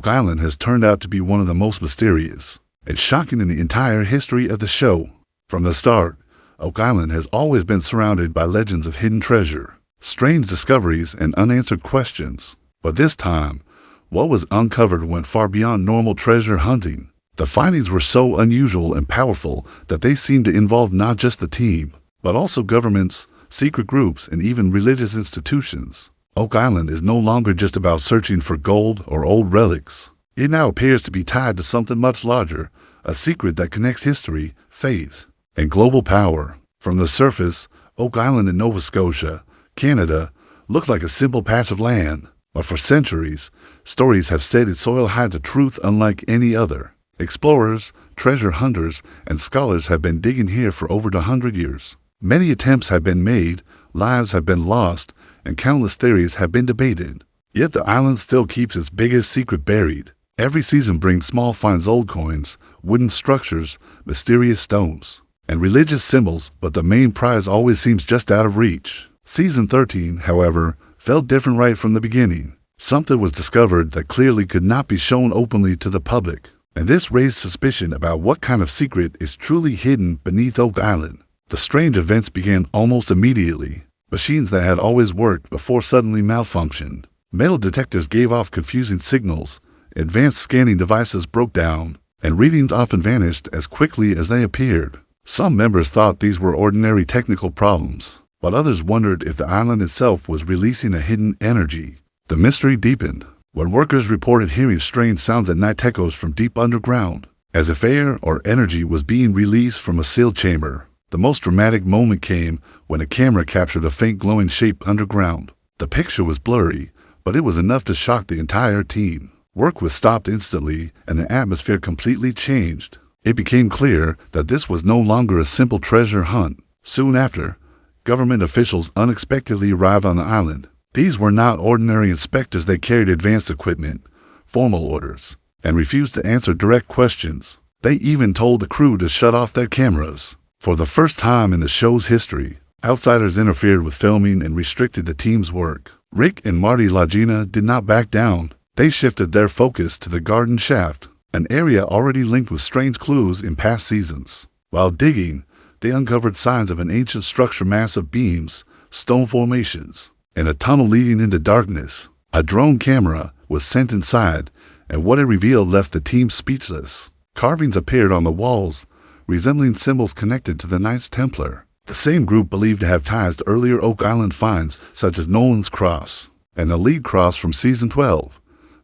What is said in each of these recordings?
Oak Island has turned out to be one of the most mysterious and shocking in the entire history of the show. From the start, Oak Island has always been surrounded by legends of hidden treasure, strange discoveries, and unanswered questions. But this time, what was uncovered went far beyond normal treasure hunting. The findings were so unusual and powerful that they seemed to involve not just the team, but also governments, secret groups, and even religious institutions. Oak Island is no longer just about searching for gold or old relics. It now appears to be tied to something much larger, a secret that connects history, faith, and global power. From the surface, Oak Island in Nova Scotia, Canada, looked like a simple patch of land, but for centuries, stories have said its soil hides a truth unlike any other. Explorers, treasure hunters, and scholars have been digging here for over 100 years. Many attempts have been made, lives have been lost, and countless theories have been debated. Yet the island still keeps its biggest secret buried. Every season brings small finds, old coins, wooden structures, mysterious stones, and religious symbols, but the main prize always seems just out of reach. Season 13, however, felt different right from the beginning. Something was discovered that clearly could not be shown openly to the public, and this raised suspicion about what kind of secret is truly hidden beneath Oak Island. The strange events began almost immediately. Machines that had always worked before suddenly malfunctioned. Metal detectors gave off confusing signals, advanced scanning devices broke down, and readings often vanished as quickly as they appeared. Some members thought these were ordinary technical problems, but others wondered if the island itself was releasing a hidden energy. The mystery deepened when workers reported hearing strange sounds at night, echoes from deep underground, as if air or energy was being released from a sealed chamber. The most dramatic moment came when a camera captured a faint glowing shape underground. The picture was blurry, but it was enough to shock the entire team. Work was stopped instantly, and the atmosphere completely changed. It became clear that this was no longer a simple treasure hunt. Soon after, government officials unexpectedly arrived on the island. These were not ordinary inspectors. They carried advanced equipment, formal orders, and refused to answer direct questions. They even told the crew to shut off their cameras. For the first time in the show's history, outsiders interfered with filming and restricted the team's work. Rick and Marty Lagina did not back down. They shifted their focus to the garden shaft, an area already linked with strange clues in past seasons. While digging, they uncovered signs of an ancient structure, massive beams, stone formations, and a tunnel leading into darkness. A drone camera was sent inside, and what it revealed left the team speechless. Carvings appeared on the walls, resembling symbols connected to the Knights Templar, the same group believed to have ties to earlier Oak Island finds such as Nolan's Cross and the lead cross from Season 12.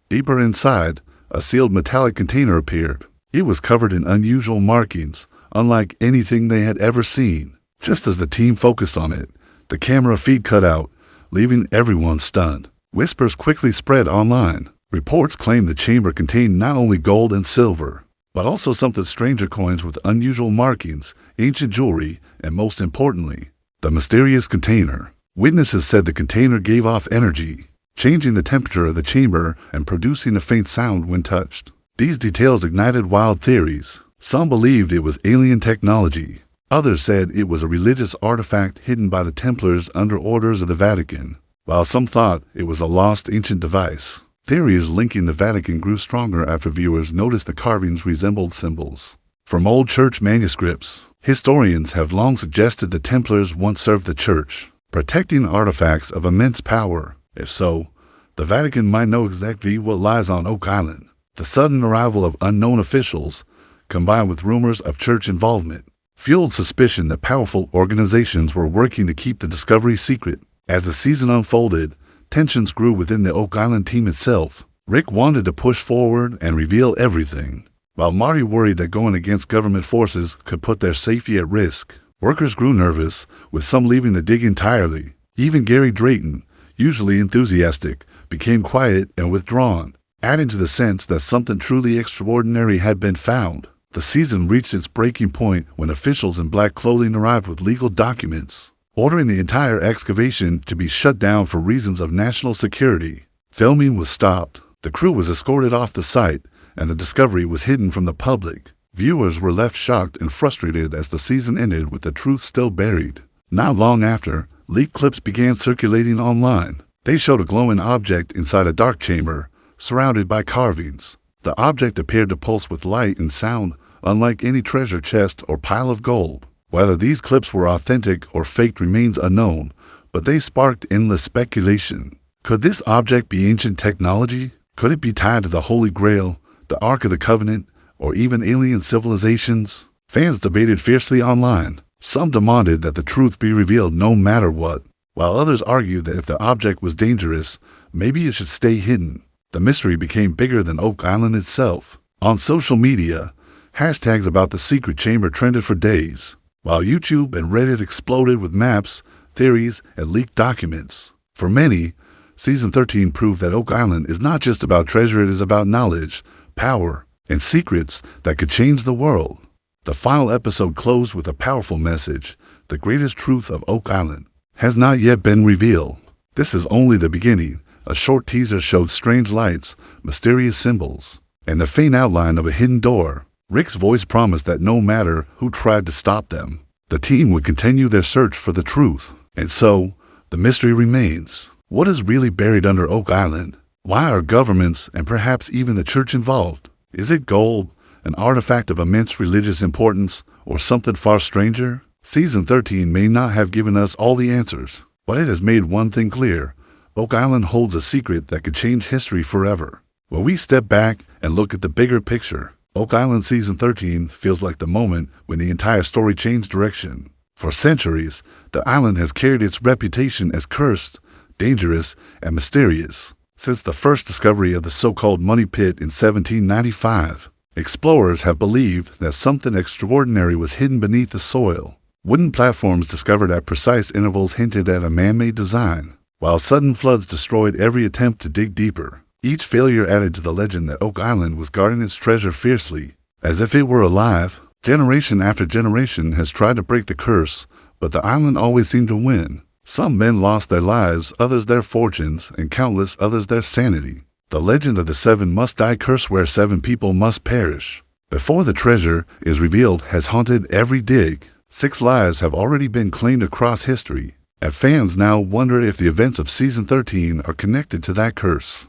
Deeper inside, a sealed metallic container appeared. It was covered in unusual markings, unlike anything they had ever seen. Just as the team focused on it, the camera feed cut out, leaving everyone stunned. Whispers quickly spread online. Reports claimed the chamber contained not only gold and silver, but also something stranger, coins with unusual markings, ancient jewelry, and most importantly, the mysterious container. Witnesses said the container gave off energy, changing the temperature of the chamber and producing a faint sound when touched. These details ignited wild theories. Some believed it was alien technology. Others said it was a religious artifact hidden by the Templars under orders of the Vatican, while some thought it was a lost ancient device. Theories linking the Vatican grew stronger after viewers noticed the carvings resembled symbols from old church manuscripts. Historians have long suggested the Templars once served the church, protecting artifacts of immense power. If so, the Vatican might know exactly what lies on Oak Island. The sudden arrival of unknown officials, combined with rumors of church involvement, fueled suspicion that powerful organizations were working to keep the discovery secret. As the season unfolded, tensions grew within the Oak Island team itself. Rick wanted to push forward and reveal everything, while Marty worried that going against government forces could put their safety at risk. Workers grew nervous, with some leaving the dig entirely. Even Gary Drayton, usually enthusiastic, became quiet and withdrawn, adding to the sense that something truly extraordinary had been found. The season reached its breaking point when officials in black clothing arrived with legal documents, ordering the entire excavation to be shut down for reasons of national security. Filming was stopped, the crew was escorted off the site, and the discovery was hidden from the public. Viewers were left shocked and frustrated as the season ended with the truth still buried. Not long after, leaked clips began circulating online. They showed a glowing object inside a dark chamber, surrounded by carvings. The object appeared to pulse with light and sound, unlike any treasure chest or pile of gold. Whether these clips were authentic or faked remains unknown, but they sparked endless speculation. Could this object be ancient technology? Could it be tied to the Holy Grail, the Ark of the Covenant, or even alien civilizations? Fans debated fiercely online. Some demanded that the truth be revealed no matter what, while others argued that if the object was dangerous, maybe it should stay hidden. The mystery became bigger than Oak Island itself. On social media, hashtags about the secret chamber trended for days, while YouTube and Reddit exploded with maps, theories, and leaked documents. For many, Season 13 proved that Oak Island is not just about treasure, it is about knowledge, power, and secrets that could change the world. The final episode closed with a powerful message: the greatest truth of Oak Island has not yet been revealed. This is only the beginning. A short teaser showed strange lights, mysterious symbols, and the faint outline of a hidden door. Rick's voice promised that no matter who tried to stop them, the team would continue their search for the truth. And so, the mystery remains. What is really buried under Oak Island? Why are governments and perhaps even the church involved? Is it gold, an artifact of immense religious importance, or something far stranger? Season 13 may not have given us all the answers, but it has made one thing clear: Oak Island holds a secret that could change history forever. When we step back and look at the bigger picture, Oak Island Season 13 feels like the moment when the entire story changed direction. For centuries, the island has carried its reputation as cursed, dangerous, and mysterious. Since the first discovery of the so-called Money Pit in 1795, explorers have believed that something extraordinary was hidden beneath the soil. Wooden platforms discovered at precise intervals hinted at a man-made design, while sudden floods destroyed every attempt to dig deeper. Each failure added to the legend that Oak Island was guarding its treasure fiercely, as if it were alive. Generation after generation has tried to break the curse, but the island always seemed to win. Some men lost their lives, others their fortunes, and countless others their sanity. The legend of the 7 must die curse, where 7 people must perish before the treasure is revealed, has haunted every dig. 6 lives have already been claimed across history, and fans now wonder if the events of Season 13 are connected to that curse.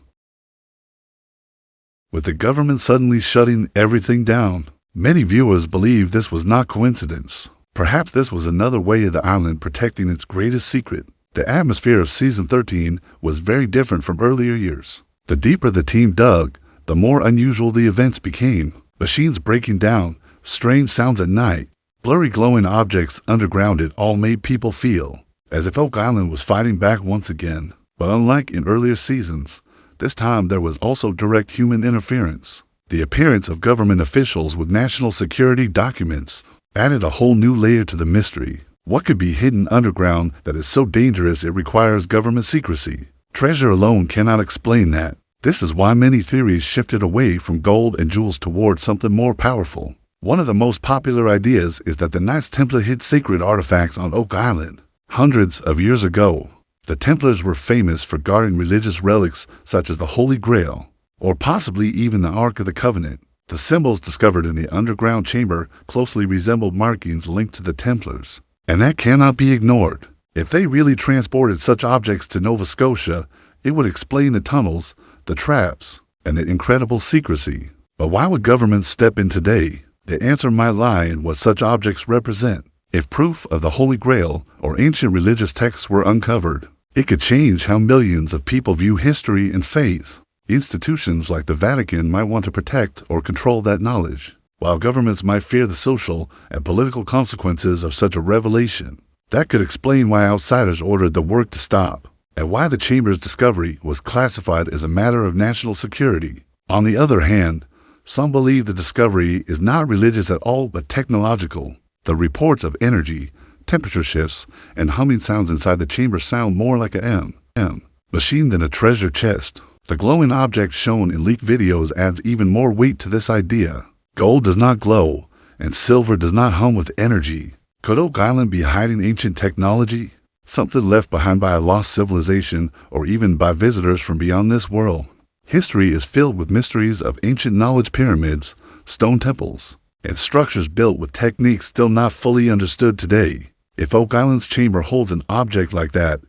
With the government suddenly shutting everything down, many viewers believe this was not coincidence. Perhaps this was another way of the island protecting its greatest secret. The atmosphere of Season 13 was very different from earlier years. The deeper the team dug, the more unusual the events became. Machines breaking down, strange sounds at night, blurry glowing objects underground. It all made people feel as if Oak Island was fighting back once again. But unlike in earlier seasons, this time there was also direct human interference. The appearance of government officials with national security documents added a whole new layer to the mystery. What could be hidden underground that is so dangerous it requires government secrecy? Treasure alone cannot explain that. This is why many theories shifted away from gold and jewels toward something more powerful. One of the most popular ideas is that the Knights Templar hid sacred artifacts on Oak Island. Hundreds of years ago, the Templars were famous for guarding religious relics such as the Holy Grail, or possibly even the Ark of the Covenant. The symbols discovered in the underground chamber closely resembled markings linked to the Templars, and that cannot be ignored. If they really transported such objects to Nova Scotia, it would explain the tunnels, the traps, and the incredible secrecy. But why would governments step in today? The answer might lie in what such objects represent. If proof of the Holy Grail or ancient religious texts were uncovered, it could change how millions of people view history and faith. Institutions like the Vatican might want to protect or control that knowledge, while governments might fear the social and political consequences of such a revelation. That could explain why outsiders ordered the work to stop, and why the chamber's discovery was classified as a matter of national security. On the other hand, some believe the discovery is not religious at all but technological. The reports of energy, temperature shifts, and humming sounds inside the chamber sound more like a M machine than a treasure chest. The glowing object shown in leaked videos adds even more weight to this idea. Gold does not glow, and silver does not hum with energy. Could Oak Island be hiding ancient technology? Something left behind by a lost civilization, or even by visitors from beyond this world? History is filled with mysteries of ancient knowledge pyramids, stone temples, and structures built with techniques still not fully understood today. If Oak Island's chamber holds an object like that,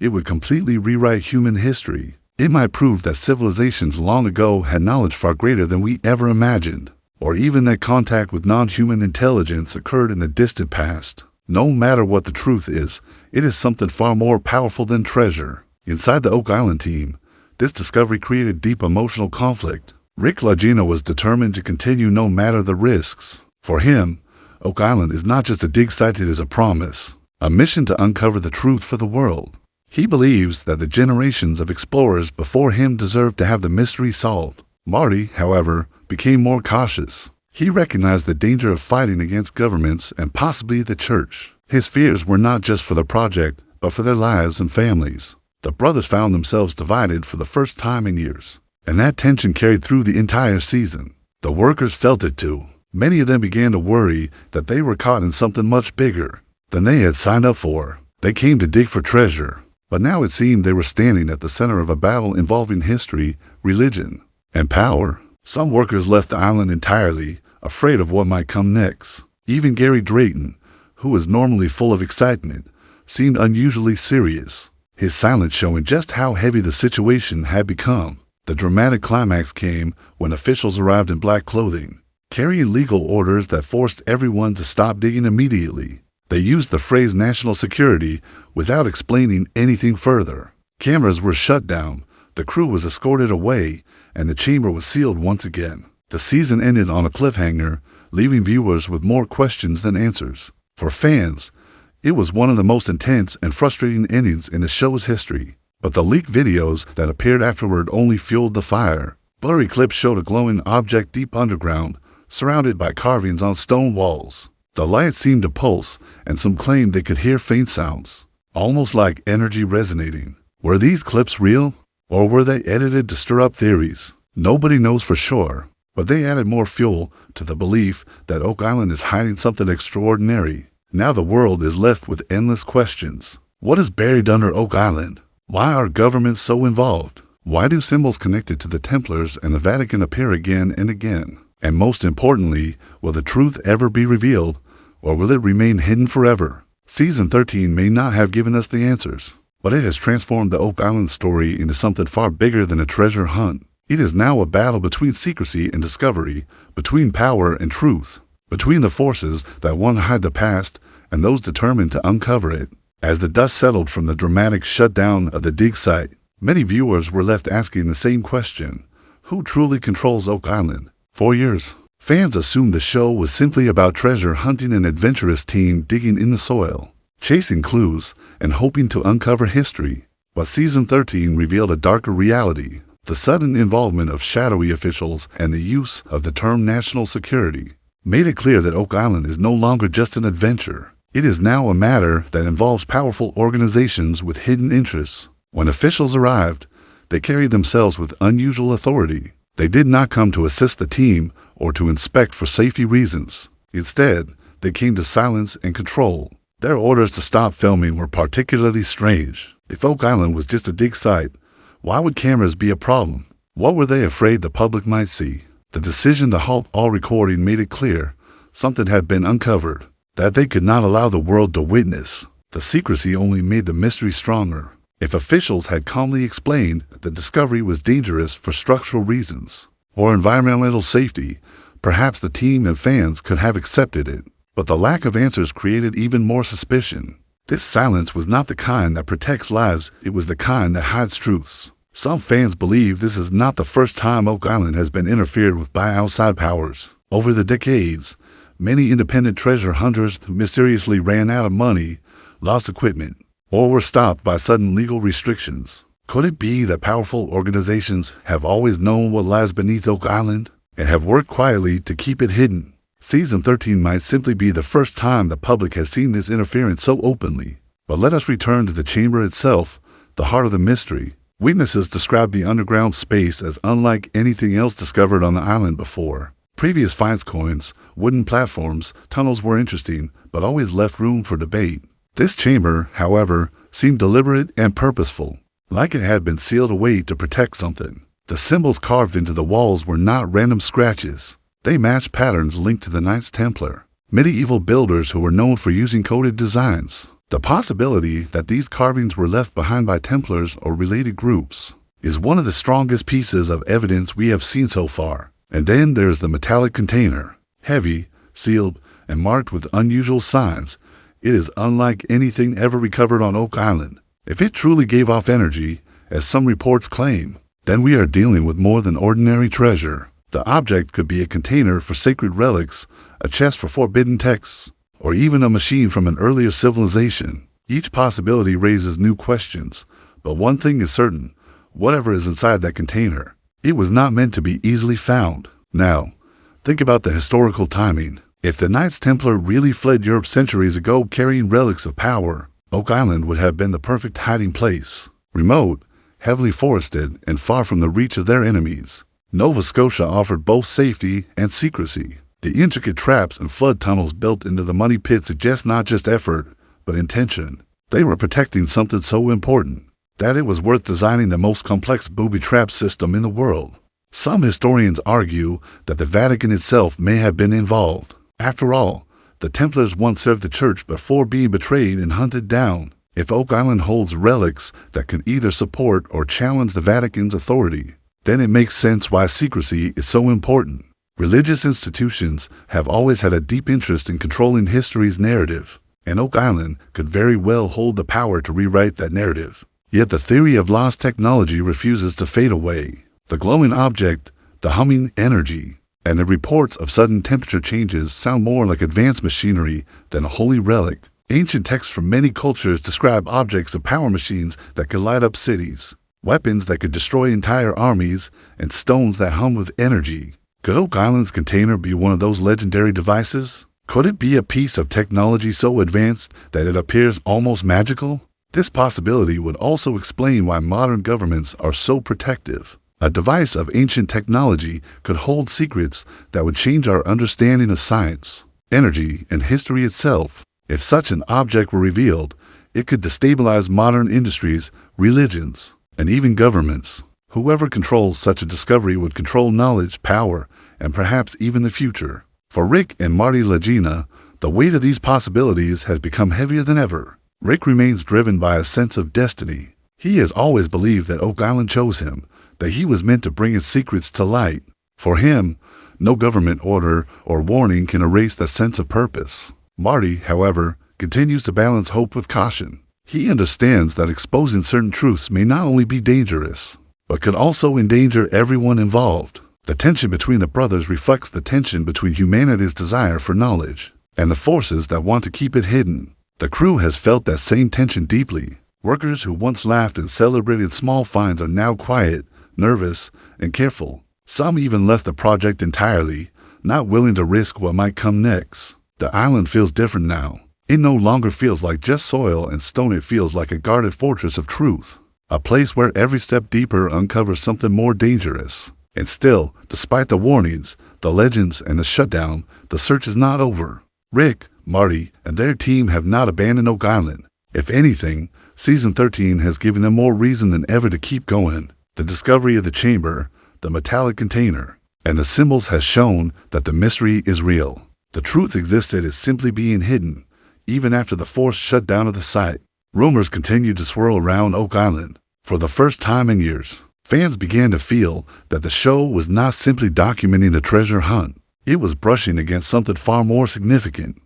it would completely rewrite human history. It might prove that civilizations long ago had knowledge far greater than we ever imagined, or even that contact with non-human intelligence occurred in the distant past. No matter what the truth is, it is something far more powerful than treasure. Inside the Oak Island team, this discovery created deep emotional conflict. Rick Lagina was determined to continue no matter the risks. For him, Oak Island is not just a dig site, it is a promise, a mission to uncover the truth for the world. He believes that the generations of explorers before him deserve to have the mystery solved. Marty, however, became more cautious. He recognized the danger of fighting against governments and possibly the church. His fears were not just for the project, but for their lives and families. The brothers found themselves divided for the first time in years, and that tension carried through the entire season. The workers felt it too. Many of them began to worry that they were caught in something much bigger than they had signed up for. They came to dig for treasure, but now it seemed they were standing at the center of a battle involving history, religion, and power. Some workers left the island entirely, afraid of what might come next. Even Gary Drayton, who was normally full of excitement, seemed unusually serious, his silence showing just how heavy the situation had become. The dramatic climax came when officials arrived in black clothing, carrying legal orders that forced everyone to stop digging immediately. They used the phrase national security without explaining anything further. Cameras were shut down, the crew was escorted away, and the chamber was sealed once again. The season ended on a cliffhanger, leaving viewers with more questions than answers. For fans, it was one of the most intense and frustrating endings in the show's history. But the leaked videos that appeared afterward only fueled the fire. Blurry clips showed a glowing object deep underground, surrounded by carvings on stone walls. The light seemed to pulse, and some claimed they could hear faint sounds, almost like energy resonating. Were these clips real, or were they edited to stir up theories? Nobody knows for sure, but they added more fuel to the belief that Oak Island is hiding something extraordinary. Now the world is left with endless questions. What is buried under Oak Island? Why are governments so involved? Why do symbols connected to the Templars and the Vatican appear again and again? And most importantly, will the truth ever be revealed, or will it remain hidden forever? Season 13 may not have given us the answers, but it has transformed the Oak Island story into something far bigger than a treasure hunt. It is now a battle between secrecy and discovery, between power and truth, between the forces that want to hide the past and those determined to uncover it. As the dust settled from the dramatic shutdown of the dig site, many viewers were left asking the same question: who truly controls Oak Island? For years, fans assumed the show was simply about treasure hunting, an adventurous team digging in the soil, chasing clues, and hoping to uncover history. But Season 13 revealed a darker reality: the sudden involvement of shadowy officials and the use of the term national security made it clear that Oak Island is no longer just an adventure. It is now a matter that involves powerful organizations with hidden interests. When officials arrived, they carried themselves with unusual authority. They did not come to assist the team or to inspect for safety reasons. Instead, they came to silence and control. Their orders to stop filming were particularly strange. If Oak Island was just a dig site, why would cameras be a problem? What were they afraid the public might see? The decision to halt all recording made it clear something had been uncovered that they could not allow the world to witness. The secrecy only made the mystery stronger. If officials had calmly explained that the discovery was dangerous for structural reasons or environmental safety, perhaps the team and fans could have accepted it. But the lack of answers created even more suspicion. This silence was not the kind that protects lives, it was the kind that hides truths. Some fans believe this is not the first time Oak Island has been interfered with by outside powers. Over the decades, many independent treasure hunters mysteriously ran out of money, lost equipment, or were stopped by sudden legal restrictions. Could it be that powerful organizations have always known what lies beneath Oak Island and have worked quietly to keep it hidden? Season 13 might simply be the first time the public has seen this interference so openly. But let us return to the chamber itself, the heart of the mystery. Witnesses described the underground space as unlike anything else discovered on the island before. Previous finds coins, wooden platforms, tunnels were interesting, but always left room for debate. This chamber, however, seemed deliberate and purposeful, like it had been sealed away to protect something. The symbols carved into the walls were not random scratches. They matched patterns linked to the Knights Templar, medieval builders who were known for using coded designs. The possibility that these carvings were left behind by Templars or related groups is one of the strongest pieces of evidence we have seen so far. And then there's the metallic container, heavy, sealed, and marked with unusual signs. It is unlike anything ever recovered on Oak Island. If it truly gave off energy, as some reports claim, then we are dealing with more than ordinary treasure. The object could be a container for sacred relics, a chest for forbidden texts, or even a machine from an earlier civilization. Each possibility raises new questions, but one thing is certain: whatever is inside that container, it was not meant to be easily found. Now, think about the historical timing. If the Knights Templar really fled Europe centuries ago carrying relics of power, Oak Island would have been the perfect hiding place. Remote, heavily forested, and far from the reach of their enemies, Nova Scotia offered both safety and secrecy. The intricate traps and flood tunnels built into the muddy pit suggest not just effort, but intention. They were protecting something so important that it was worth designing the most complex booby trap system in the world. Some historians argue that the Vatican itself may have been involved. After all, the Templars once served the Church before being betrayed and hunted down. If Oak Island holds relics that can either support or challenge the Vatican's authority, then it makes sense why secrecy is so important. Religious institutions have always had a deep interest in controlling history's narrative, and Oak Island could very well hold the power to rewrite that narrative. Yet the theory of lost technology refuses to fade away. The glowing object, the humming energy, and the reports of sudden temperature changes sound more like advanced machinery than a holy relic. Ancient texts from many cultures describe objects of power machines that could light up cities, weapons that could destroy entire armies, and stones that hum with energy. Could Oak Island's container be one of those legendary devices? Could it be a piece of technology so advanced that it appears almost magical? This possibility would also explain why modern governments are so protective. A device of ancient technology could hold secrets that would change our understanding of science, energy, and history itself. If such an object were revealed, it could destabilize modern industries, religions, and even governments. Whoever controls such a discovery would control knowledge, power, and perhaps even the future. For Rick and Marty Lagina, the weight of these possibilities has become heavier than ever. Rick remains driven by a sense of destiny. He has always believed that Oak Island chose him, that he was meant to bring his secrets to light. For him, no government order or warning can erase that sense of purpose. Marty, however, continues to balance hope with caution. He understands that exposing certain truths may not only be dangerous, but could also endanger everyone involved. The tension between the brothers reflects the tension between humanity's desire for knowledge and the forces that want to keep it hidden. The crew has felt that same tension deeply. Workers who once laughed and celebrated small finds are now quiet, nervous, and careful. Some even left the project entirely, not willing to risk what might come next. The island feels different now. It no longer feels like just soil and stone. It feels like a guarded fortress of truth, a place where every step deeper uncovers something more dangerous. And still, despite the warnings, the legends, and the shutdown, the search is not over. Rick, Marty, and their team have not abandoned Oak Island. If anything, Season 13 has given them more reason than ever to keep going. The discovery of the chamber, the metallic container, and the symbols has shown that the mystery is real. The truth existed is simply being hidden, even after the forced shutdown of the site. Rumors continued to swirl around Oak Island. For the first time in years, fans began to feel that the show was not simply documenting the treasure hunt. It was brushing against something far more significant.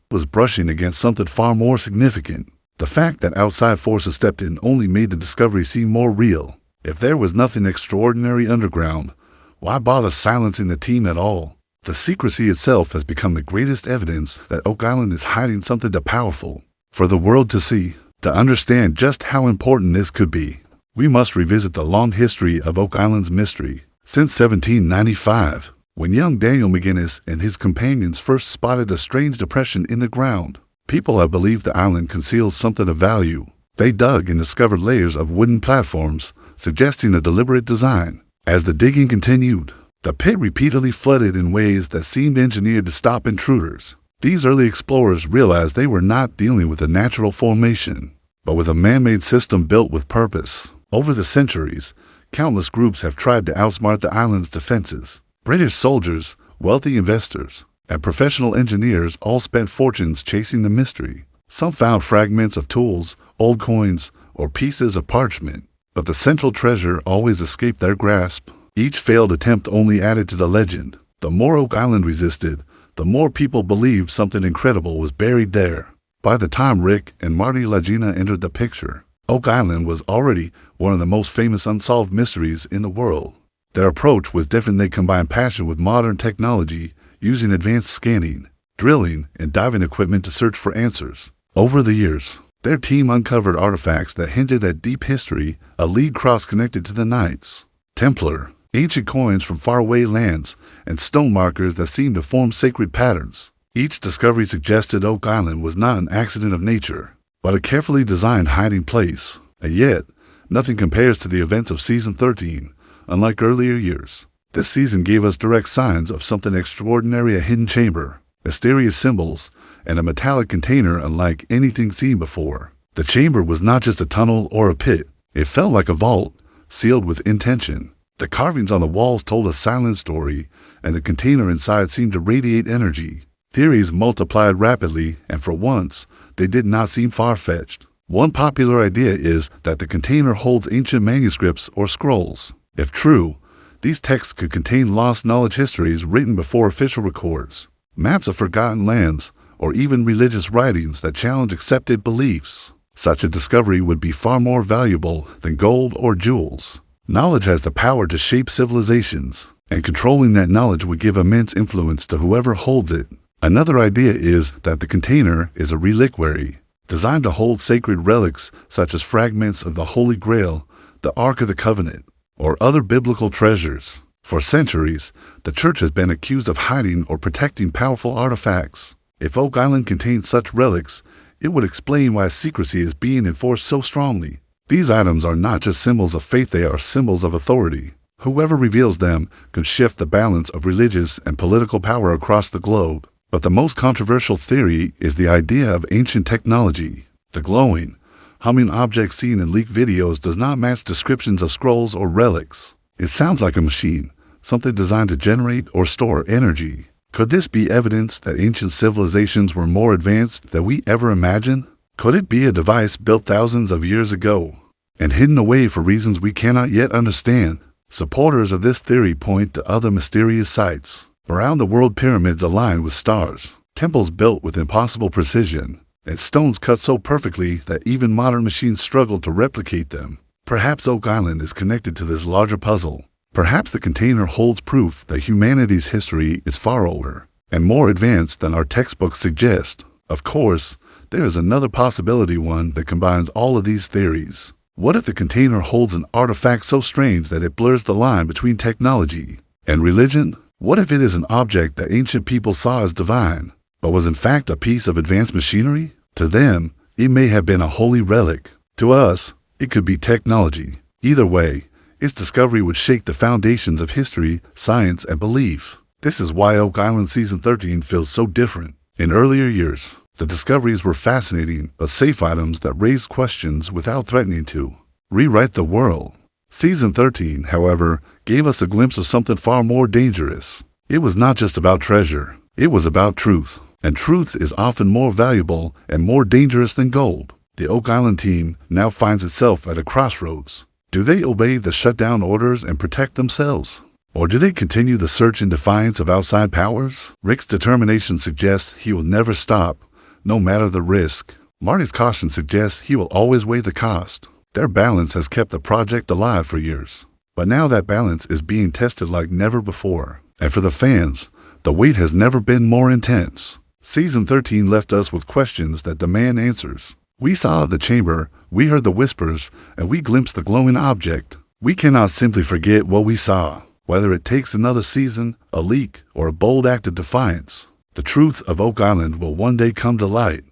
The fact that outside forces stepped in only made the discovery seem more real. If there was nothing extraordinary underground, why bother silencing the team at all? The secrecy itself has become the greatest evidence that Oak Island is hiding something powerful for the world to see. To understand just how important this could be, we must revisit the long history of Oak Island's mystery. Since 1795, when young Daniel McGinnis and his companions first spotted a strange depression in the ground, people have believed the island conceals something of value. They dug and discovered layers of wooden platforms, suggesting a deliberate design. As the digging continued, the pit repeatedly flooded in ways that seemed engineered to stop intruders. These early explorers realized they were not dealing with a natural formation, but with a man-made system built with purpose. Over the centuries, countless groups have tried to outsmart the island's defenses. British soldiers, wealthy investors, and professional engineers all spent fortunes chasing the mystery. Some found fragments of tools, old coins, or pieces of parchment, but the central treasure always escaped their grasp. Each failed attempt only added to the legend. The more Oak Island resisted, the more people believed something incredible was buried there. By the time Rick and Marty Lagina entered the picture, Oak Island was already one of the most famous unsolved mysteries in the world. Their approach was different. They combined passion with modern technology, using advanced scanning, drilling, and diving equipment to search for answers. Over the years, their team uncovered artifacts that hinted at deep history, a lead cross connected to the Knights Templar, ancient coins from faraway lands, and stone markers that seemed to form sacred patterns. Each discovery suggested Oak Island was not an accident of nature, but a carefully designed hiding place. And yet, nothing compares to the events of Season 13. Unlike earlier years, this season gave us direct signs of something extraordinary: a hidden chamber, mysterious symbols, and a metallic container unlike anything seen before. The chamber was not just a tunnel or a pit. It felt like a vault, sealed with intention. The carvings on the walls told a silent story, and the container inside seemed to radiate energy. Theories multiplied rapidly, and for once, they did not seem far-fetched. One popular idea is that the container holds ancient manuscripts or scrolls. If true, these texts could contain lost knowledge histories written before official records, maps of forgotten lands, or even religious writings that challenge accepted beliefs. Such a discovery would be far more valuable than gold or jewels. Knowledge has the power to shape civilizations, and controlling that knowledge would give immense influence to whoever holds it. Another idea is that the container is a reliquary, designed to hold sacred relics such as fragments of the Holy Grail, the Ark of the Covenant, or other biblical treasures. For centuries, the Church has been accused of hiding or protecting powerful artifacts. If Oak Island contains such relics, it would explain why secrecy is being enforced so strongly. These items are not just symbols of faith, they are symbols of authority. Whoever reveals them could shift the balance of religious and political power across the globe. But the most controversial theory is the idea of ancient technology. The glowing, humming object seen in leaked videos does not match descriptions of scrolls or relics. It sounds like a machine, something designed to generate or store energy. Could this be evidence that ancient civilizations were more advanced than we ever imagined? Could it be a device built thousands of years ago and hidden away for reasons we cannot yet understand? Supporters of this theory point to other mysterious sites. Around the world, pyramids aligned with stars, temples built with impossible precision, and stones cut so perfectly that even modern machines struggle to replicate them. Perhaps Oak Island is connected to this larger puzzle. Perhaps the container holds proof that humanity's history is far older and more advanced than our textbooks suggest. Of course, there is another possibility, one that combines all of these theories. What if the container holds an artifact so strange that it blurs the line between technology and religion? What if it is an object that ancient people saw as divine, but was in fact a piece of advanced machinery? To them, it may have been a holy relic. To us, it could be technology. Either way, its discovery would shake the foundations of history, science, and belief. This is why Oak Island Season 13 feels so different. In earlier years, the discoveries were fascinating, but safe items that raised questions without threatening to rewrite the world. Season 13, however, gave us a glimpse of something far more dangerous. It was not just about treasure, it was about truth. And truth is often more valuable and more dangerous than gold. The Oak Island team now finds itself at a crossroads. Do they obey the shutdown orders and protect themselves? Or do they continue the search in defiance of outside powers? Rick's determination suggests he will never stop, no matter the risk. Marty's caution suggests he will always weigh the cost. Their balance has kept the project alive for years. But now that balance is being tested like never before. And for the fans, the wait has never been more intense. Season 13 left us with questions that demand answers. We saw the chamber, we heard the whispers, and we glimpsed the glowing object. We cannot simply forget what we saw, whether it takes another season, a leak, or a bold act of defiance. The truth of Oak Island will one day come to light.